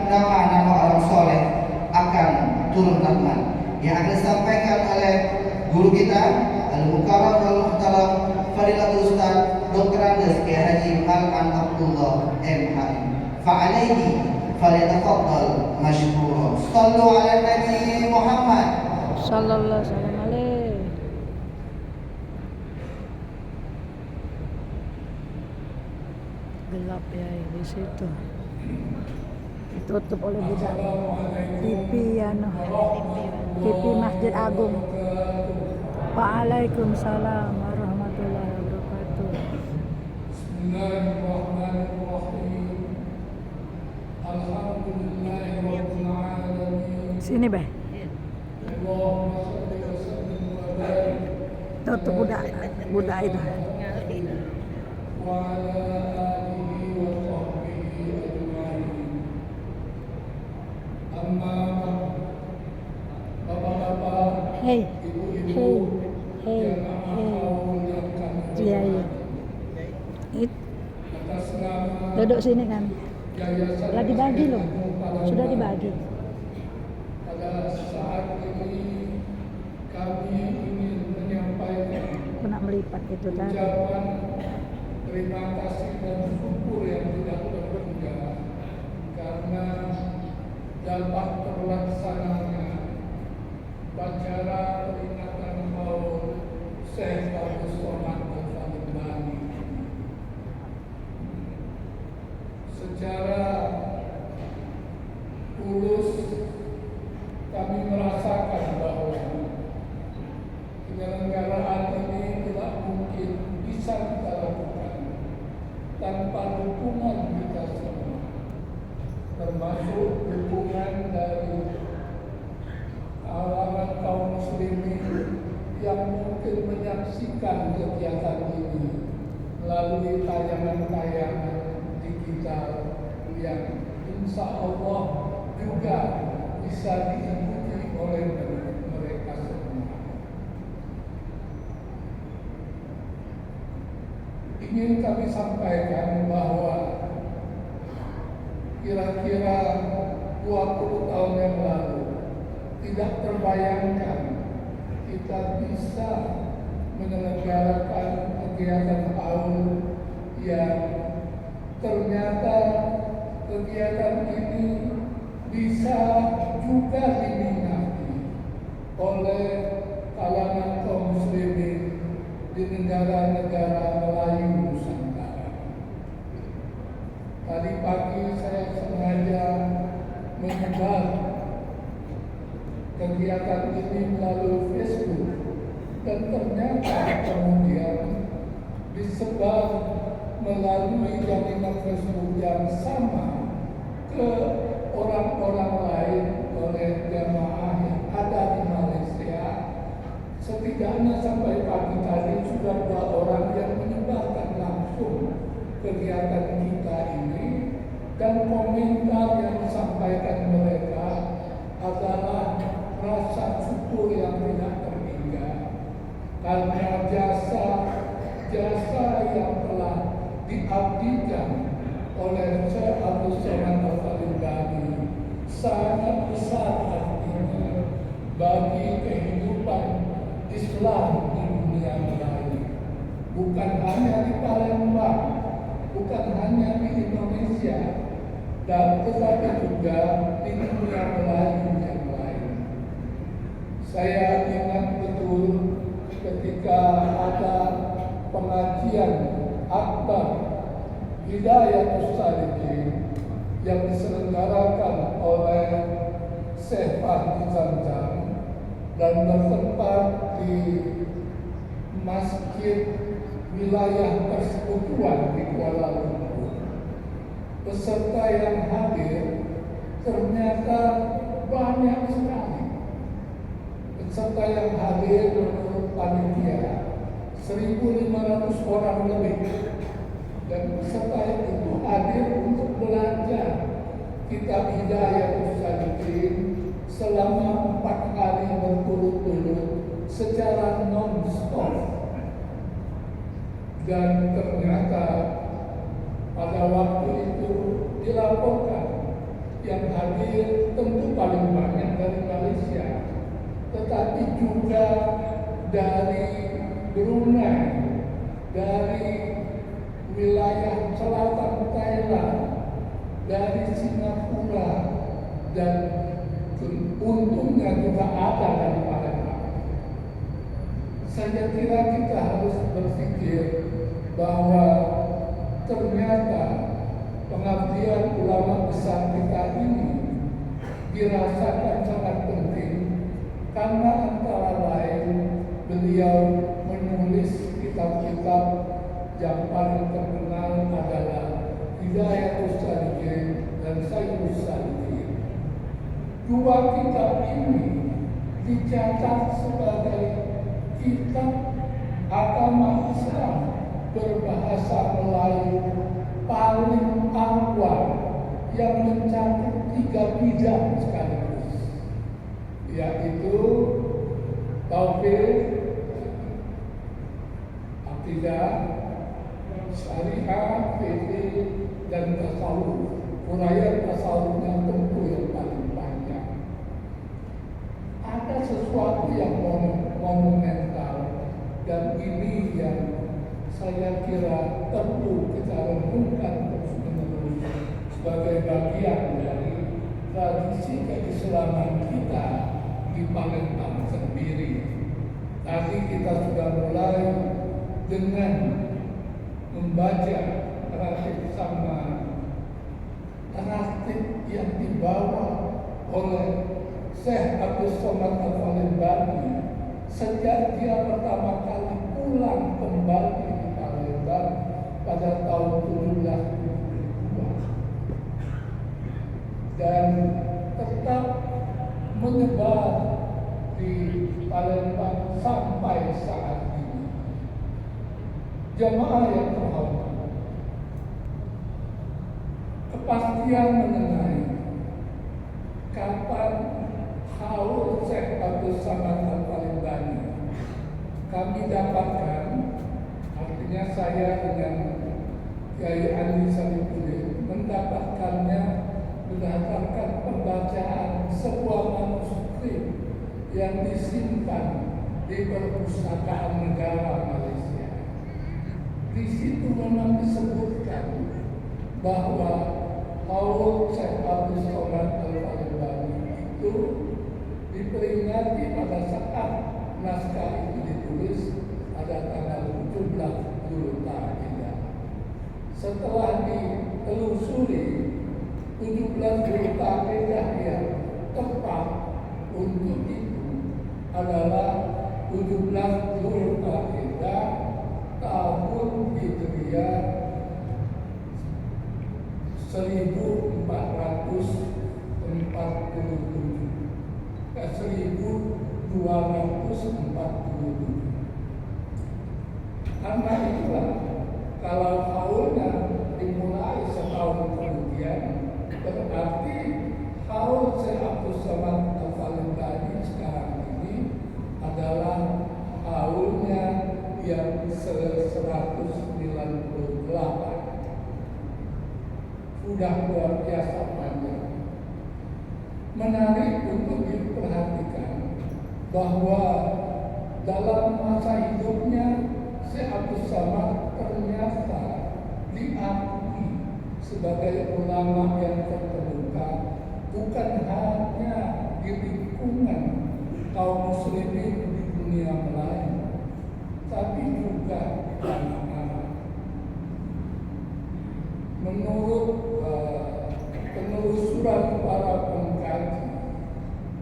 nama-nama orang soleh akan turun rahmat yang akan disampaikan oleh guru kita Al-Mukarram Al-Muhtaram Fadilatul Ustaz Dr. Andes Kiai Haji Malkan Abdullah MHI. Fa'alaihi falyatafaddal mashkura. Shallu ala Nabi Muhammad sallallahu alaihi. Gelap ya di situ. Ditutup oleh budak TV TV Masjid Agung. Waalaikumsalam warahmatullahi wabarakatuh. Bismillahirrahmanirrahim. Alhamdulillahirabbil alamin. Sini, Bay. Allahumma shalli wa sallim wa barik Tutup budak itu. wa ala alihi wa sahbihi ajma'in. Amma ba'd. Bapak-bapak, Hei, ibu-ibu hei, yang Allah muliakan, iya. atas nama Duduk sini kan. Yayasan Sudah dibagi loh. Palang Sudah Bali. dibagi. Pada saat ini kami ingin menyampaikan Aku nak melipat itu tadi. ucapan terima kasih dan syukur yang tidak terhingga karena dapat terlaksananya upacara peringatan maulid Syekh Abdul Somad Al-Bani. Secara tulus kami merasakan bahwa penyelenggaraan ini tidak mungkin bisa kita lakukan tanpa dukungan kita semua, termasuk dukungan dari kalangan kaum muslimin yang mungkin menyaksikan kegiatan ini melalui tayangan-tayangan digital yang insya Allah juga bisa diikuti oleh mereka semua. Ingin kami sampaikan bahwa kira-kira 20 tahun yang lalu tidak terbayangkan kita bisa menyelenggarakan kegiatan AUL yang ternyata kegiatan ini bisa juga diminati oleh kalangan kaum muslimin di negara-negara Melayu Nusantara. Tadi pagi saya sengaja menyebar kegiatan ini melalui Facebook dan ternyata kemudian disebar melalui jaringan Facebook yang sama ke orang-orang lain oleh jamaah yang ada di Malaysia. Setidaknya sampai pagi tadi sudah 2 orang yang menyebarkan langsung kegiatan kita ini, dan komentar yang disampaikan mereka adalah rasa syukur yang tidak terhingga karena jasa yang telah diabdikan oleh Syekh Abdul Somad Al-Bani sangat besar artinya bagi kehidupan Islam di dunia lain, bukan hanya di Palembang, bukan hanya di Indonesia, dan tetapi juga di dunia Melayu yang lain. Saya ingat betul ketika ada pengajian akbar Hidayatus Salihin yang diselenggarakan oleh Syekh Fahmi Zamzam dan bertempat di masjid wilayah persekutuan di Kuala Lumpur. Peserta yang hadir ternyata banyak sekali. Peserta yang hadir menurut panitia 1.500 orang lebih, dan peserta itu hadir untuk belajar kitab Hidayatus Salihin selama 4 kali berturut-turut secara non-stop. Dan ternyata pada waktu itu dilaporkan yang hadir tentu paling banyak dari Malaysia, tetapi juga dari Brunei, dari wilayah selatan Thailand, dari Singapura, dan untungnya juga ada dari Palembang. Saya kira kita harus berpikir bahwa ternyata pengabdian ulama besar kita ini dirasakan sangat penting karena antara lain beliau menulis kitab-kitab yang paling terkenal adalah Hidayatus Salikin dan Sayyidus Salikin. Dua kitab ini dicatat sebagai kitab agama Islam berbahasa Melayu paling awal yang mencakup 3 bidang sekaligus, yaitu tauhid, akidah, syariah, fikih, dan tasawuf. Uraian tasawufnya tentu yang paling panjang. Ada sesuatu yang monumental, dan ini yang saya kira perlu kita renungkan terus-menerus sebagai bagian dari tradisi keislaman kita di Palembang sendiri. Tadi kita sudah mulai dengan membaca tertib sama tertib yang dibawa oleh Syekh Abdul Somad Al-Palembani sejak dia pertama kali pulang kembali di Palembang pada tahun 1772 dan tetap menyebar di Palembang sampai saat ini. Jemaah yang terhormat, kepastian mengenai kapan haul Syekh Abdul Somad Al-Palembani kami dapatkan, artinya saya dengan Kiai Andi Salihuddin mendapatkannya berdasarkan pembacaan sebuah manuskrip yang disimpan di Perpustakaan Negara Malaysia. Di situ memang disebutkan bahwa haul Syekh Abdul Somad Al-Palembani itu diperingati pada saat naskah itu ditulis pada tanggal 17 Zulqa'dah. Setelah ditelusuri 17 Zulqa'dah yang tepat untuk itu adalah 17 Zulqa'dah tahun Hijriah 1247. Karena itulah kalau haulnya dimulai setahun kemudian, berarti haul Syekh Abdul Somad Al-Palembani sekarang ini adalah haulnya yang 198. Sudah luar biasa panjang. Menarik untuk diperhatikan bahwa dalam masa hidupnya Syekh Abdul Somad ternyata diakui sebagai ulama yang terkemuka bukan hanya di lingkungan kaum muslimin di dunia Melayu, tapi juga di tanah-tanah. Menurut penelusuran para pengkaji,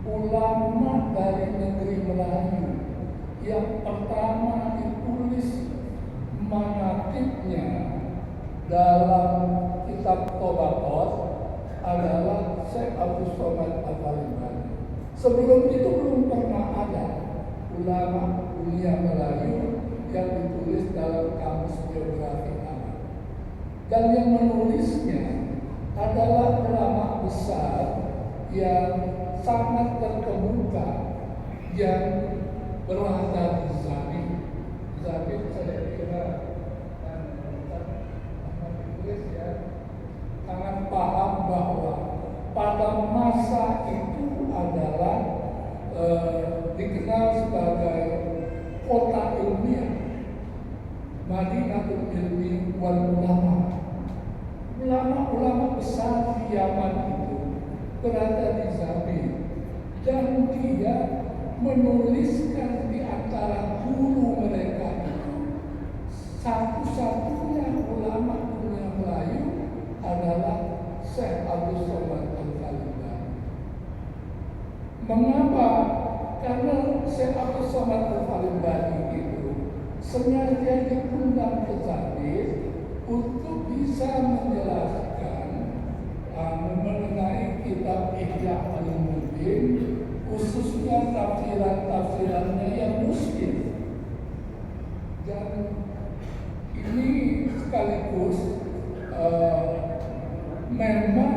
ulama dari negeri Melayu yang pertama ditulis manaqibnya dalam kitab Tabaqat adalah Syekh Abdul Somad Al-Palembani. Sebelum itu belum pernah ada ulama dunia Melayu yang ditulis dalam kamus biografi Arab. Dan yang menulisnya adalah ulama besar yang sangat terkemuka yang berada di Zabid. Zabid saya kira Ahmad Idris ya sangat paham bahwa pada Sinatul Ilmi wal Ulama. Ulama-ulama besar di Yaman itu berada di Zabir, dan dia menuliskan di antara guru mereka itu satu-satunya ulama dunia Melayu adalah Syekh Abdul Somad Al-Khalibani. Mengapa? Karena Syekh Abdul Somad Al-Khalibani itu sengaja diundang ke Zabir untuk bisa menjelaskan mengenai kitab Ihya Ulumuddin, khususnya tafsiran-tafsirannya yang muskil. Dan ini sekaligus memang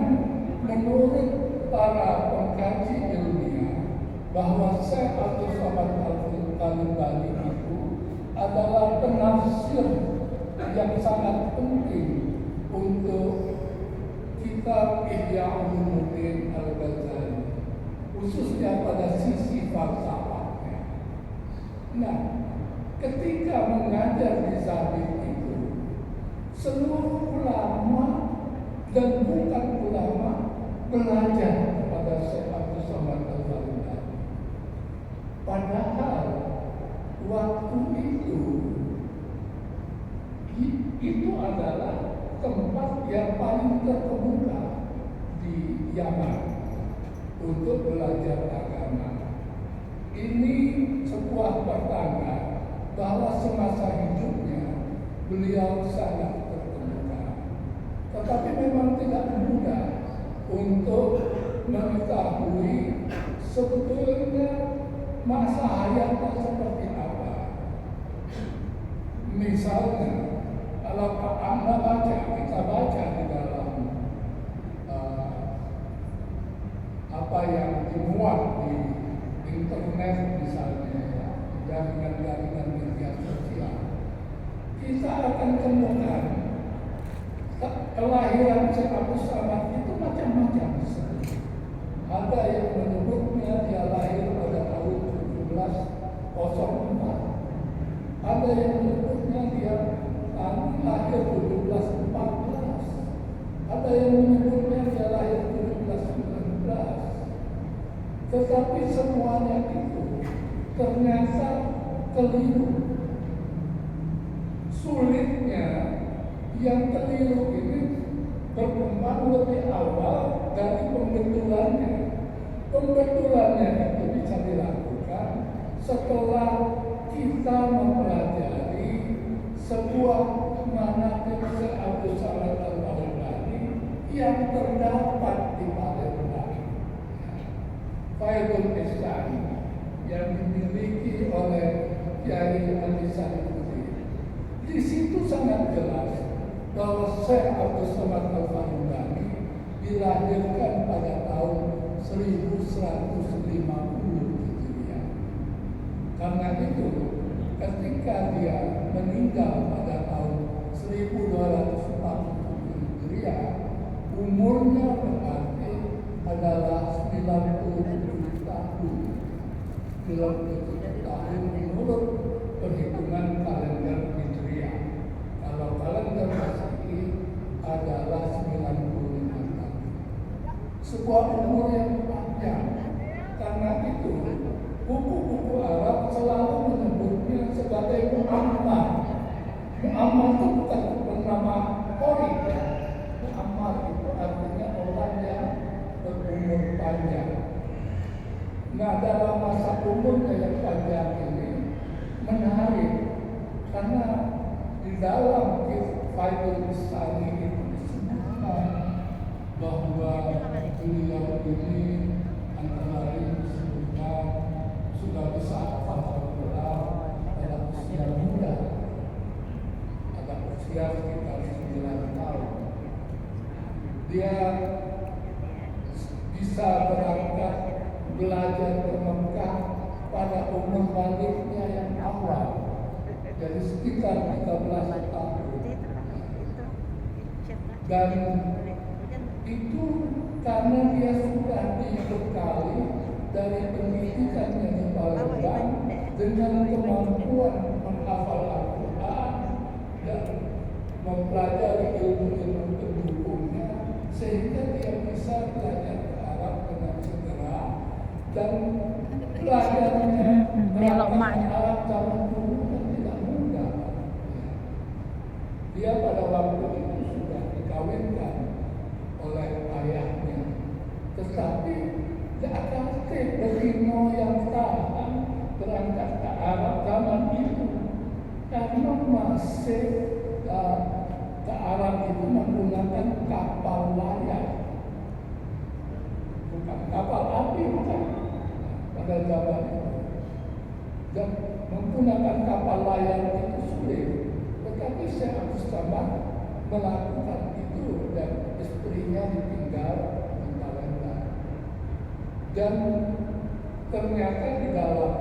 menurut para pengkaji ilmiah bahwa Syekh Abdul Somad Al-Khalibani itu adalah penafsir yang sangat penting untuk kitab Ihya Ulumuddin Al-Ghazali, khususnya pada sisi falsafahnya. Nah, ketika mengajar di Zabir itu, seluruh ulama dan bukan ulama belajar kepada Syekh Abdul Somad Al-Khalibani. Padahal waktu itu adalah tempat yang paling terkemuka di Yaman untuk belajar agama. Ini sebuah pertanda bahwa semasa hidupnya beliau sangat terkemuka. Tetapi memang tidak mudah untuk mengetahui sebetulnya masa hayatnya seperti apa. Misalnya, kalau Anda kita baca di dalam apa yang dimuat di internet misalnya, ya, jaringan-jaringan media sosial, kita akan temukan kelahiran Syekh Abdul Somad itu macam-macam. Ada yang menyebutnya dia lahir pada tahun 1704, ada yang menyebutnya dia lahir 1714, ada yang menyebutnya dia lahir 1719. Tetapi semuanya itu ternyata keliru. Sulitnya yang keliru ini berkembang lebih awal dari pembetulannya. Pembetulannya itu bisa dilakukan setelah kita mempelajari sebuah manaqib Syekh Abdul Somad Al-Khalibani yang terdapat di Palembang, Faidul Islami, yang dimiliki oleh Kiai Ali Sadiquddin. Di situ sangat jelas bahwa Syekh Abdul Somad Al-Khalibani dilahirkan pada tahun 1150 Hijriah. Karena itu, ketika dia meninggal pada tahun 1240 Hijriah, umurnya berarti adalah 97 tahun. 97 tahun menurut perhitungan kalender Hijriah. Kalau kalender Masehi adalah 95 tahun. Sebuah umur yang panjang. Karena itu, buku-buku Arab selalu menyebutnya sebagai Mu'ammar. Mu'ammar itu bukan bernama Qori. Mu'ammar itu artinya orang yang berumur panjang. Nah, dalam masa umurnya yang panjang ini menarik, karena di dalam Faidul Islami itu disebutkan bahwa beliau ini antara lain disebutkan sudah bisa hafal Al-Quran pada usia muda, pada usia sekitar 9 tahun. Dia bisa berangkat belajar ke Mekah pada umur baliknya yang awal, jadi sekitar 13 tahun. Dan itu karena dia sudah dibekali dari pendidikannya di Palembang dengan kemampuan menghafal Al-Quran dan mempelajari ilmu-ilmu pendukungnya sehingga dia bisa belajar ke Arab dengan segera dan pelajarannya belok maknya. Arab zaman dulu kan tidak mudah. Dia pada waktu itu sudah dikawinkan oleh ayahnya, tetapi Jakarta Berino yang tahan berangkat ke Arab zaman itu karena masih ke Arab itu menggunakan kapal layar, bukan kapal api, bukan pada zaman itu. Dan menggunakan kapal layar itu sulit, tetapi Syekh Abdus Samad melakukan itu dan istrinya ditinggal di Palembang. Dan ternyata di dalam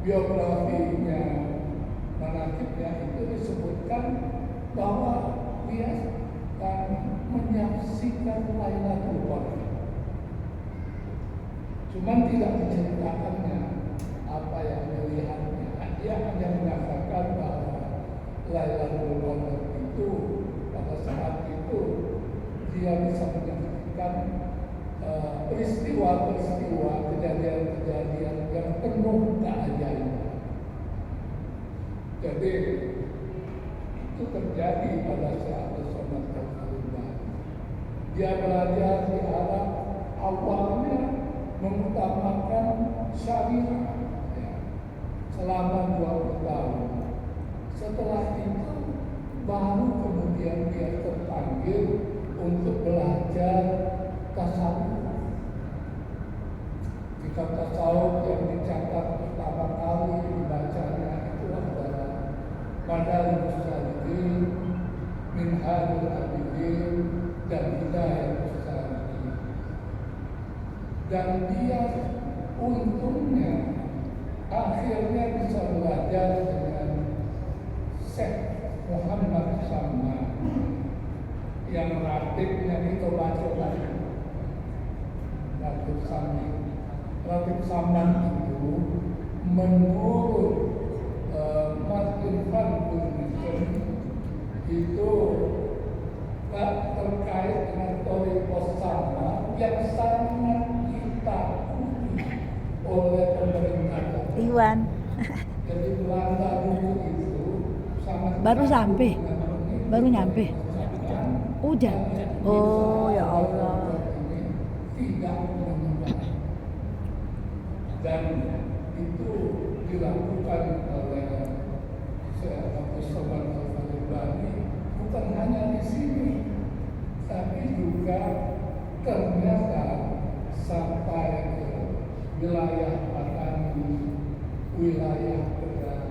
biografinya, manakibnya itu disebutkan bahwa dia menyaksikan Lailatul Qadar. Cuman tidak diceritakannya apa yang dilihatnya. Dia hanya mengatakan bahwa Lailatul Qadar itu pada saat itu dia bisa menyaksikan peristiwa-peristiwa, kejadian-kejadian yang penuh keajaiban. Jadi itu terjadi pada saat Rasulullah SAW. Dia belajar di Arab, awalnya mengutamakan syariat selama 20 tahun. Setelah itu baru kemudian dia terpanggil untuk belajar tasawuf. Kitab tasawuf yang dicatat pertama kali dibacanya itu adalah Madarijus Salikin, Minhajul Abidin, dan Hidayatus Salikin. Dan dia untungnya akhirnya bisa belajar dengan Syekh Muhammad Samman yang ratibnya itu baca tadi. Ratib Samman itu menurut Mas Irfan itu terkait dengan Thariqah Samman yang sangat ditakuti oleh pemerintah. Iwan. Jadi Belanda dulu itu sangat Baru sampai. Baru nyampe. Udah. Oh ya Allah. Tidak menyembah. Dan itu dilakukan oleh Syekh Abdus Samad Al-Bani bukan hanya di sini, tapi juga ternyata sampai ke wilayah Patani, wilayah Kedah,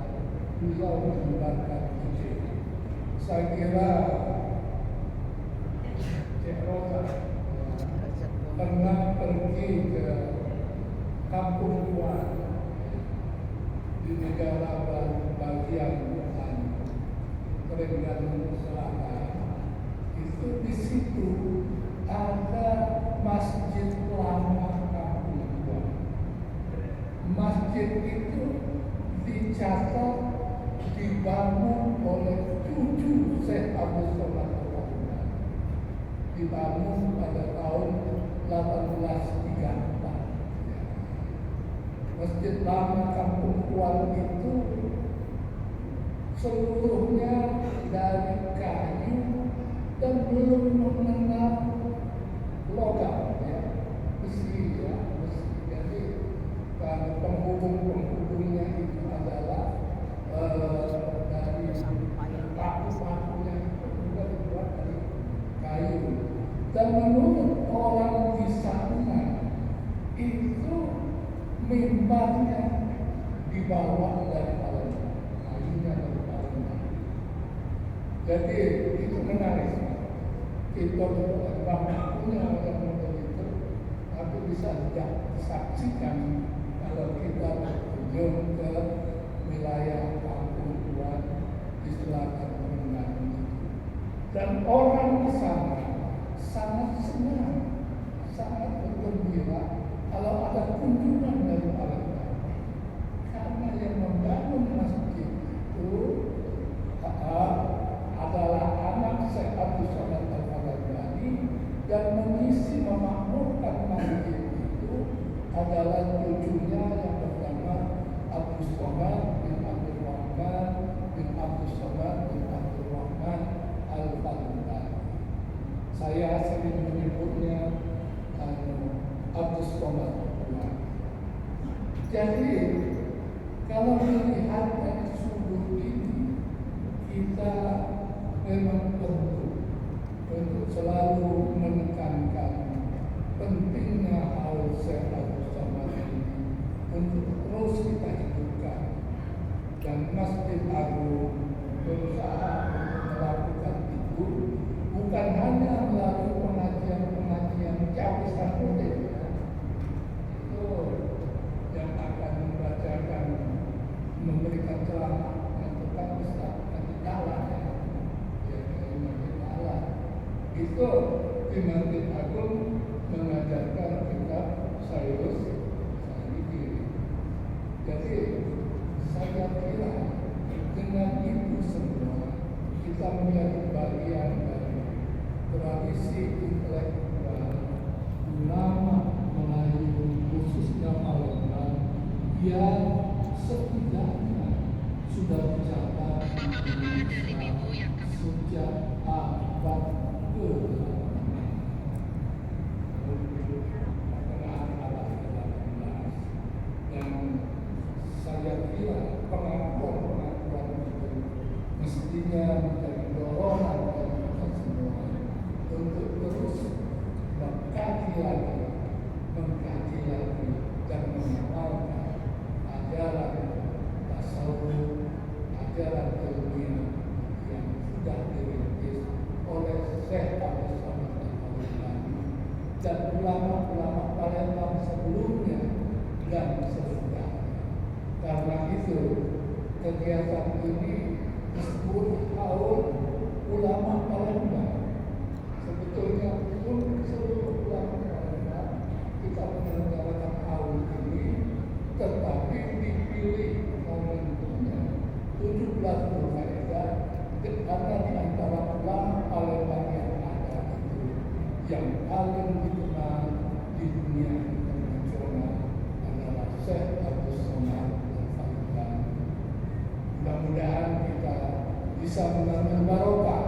beliau menyebarkan Injil. Saya kira Cik Rosa pernah pergi ke Kampung Tuan di negara bagian Wuhan, Terengganu Selatan. Itu di situ ada masjid lama Kampung Tuan. Masjid itu dicatat dibangun oleh cucu Syekh Abdus Samad, dibangun pada tahun 1834. Masjid lama Kampung Tuan itu seluruhnya dari kayu dan belum mengenal logam, ya, besi, ya, besi. Jadi penghubung-penghubungnya itu adalah dari paku-pakunya itu juga dibuat dari kayu. Dan menurut orang di sana itu mimbarnya dibawa dari Palembang, kayunya dari Palembang. Jadi itu menarik. Kita bapaknya yang model itu, tapi bisa disaksikan kalau kita berkunjung ke wilayah Kampung Tuan di selatan Terengganu itu. Dan orang di sana sangat senang, sangat bergembira kalau ada kunjungan dari Palembang, karena yang membangun masjid itu memakmurkan masjid itu adalah cucunya yang bernama Abdul Somad bin Abdul Rahman bin Abdul Somad bin Abdul Rahman Al-Baghdadi. Saya sering menyebutnya Abdul Somad. Jadi kalau melihat dari sudut ini, kita memang perlu untuk selalu menekankan pentingnya hal Syekh Abdul Somad ini untuk terus kita hidupkan, dan Masjid Agung berusaha untuk melakukan itu bukan hanya melalui pengajian-pengajian jauh sampai itu yang akan membacakan, memberikan ceramah yang tetap Ustaz nanti jalan ya Masjid Allah itu di Masjid Agung mengajarkan kitab Sayyus Sahidi. Jadi saya kira dengan itu semua kita menjadi bagian dari tradisi intelektual ulama Melayu, khususnya Palembang, yang setidaknya sudah dicatat di Indonesia sejak abad ke-8 dan saya kira pengakuan itu mestinya menjadi dorongan bagi kita semua untuk terus mengkaji lagi dan mengamalkan ajaran tasawuf, ajaran ilmiah yang sudah dirintis oleh Syekh Abdul Somad Al-Baghdadi dan ulama-ulama Palembang sebelumnya dan sesudahnya. Karena itu kegiatan ini disebut Haul Ulama Palembang. Sebetulnya pun seluruh ulama Palembang kita menyelenggarakan haul ini, tetapi dipilih momentumnya 17 Zulkaidah karena di antara ulama Palembang yang ada itu yang paling dikenal di dunia internasional adalah Syekh Abdul Somad Al-Baghdadi. Mudah-mudahan kita bisa mengambil barokah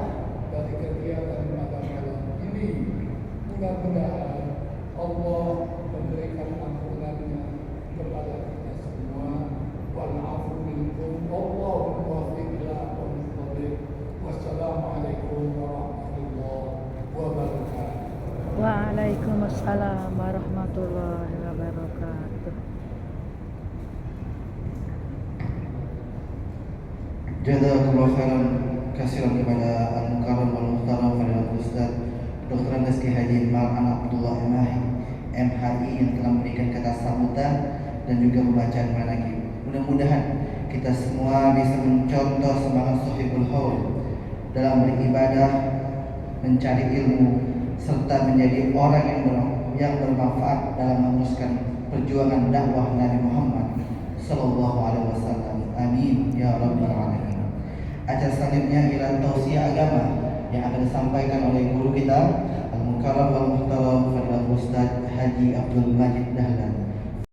dari kegiatan pada malam ini. Mudah-mudahan Allah memberikan ampunannya kepada kita semua. Wa'alafu minkum Allahu muwaffiq ila aqwamit thoriq. Wassalamualaikum warahmatullahi wabarakatuh. Waalaikumsalam warahmatullahi wabarakatuh. Jazakallahu khairan kasiran kepada Al-Mukarram Wal-Muhtaram Fadilatul Ustaz Dr. Andes Kiai Haji Ma'an Abdullah Mahi MHI yang telah memberikan kata sambutan dan juga pembacaan manaqib. Mudah-mudahan kita semua bisa mencontoh semangat Sohibul Haul dalam beribadah, mencari ilmu, serta menjadi orang yang bermanfaat dalam meneruskan perjuangan dakwah Nabi Muhammad Sallallahu Alaihi Wasallam. Amin ya rabbal alamin. Acara selanjutnya ialah tausiah agama yang akan disampaikan oleh guru kita Al-Mukarram Wal Muhtaram Fadilatul Ustaz Haji Abdul Majid Dahlan.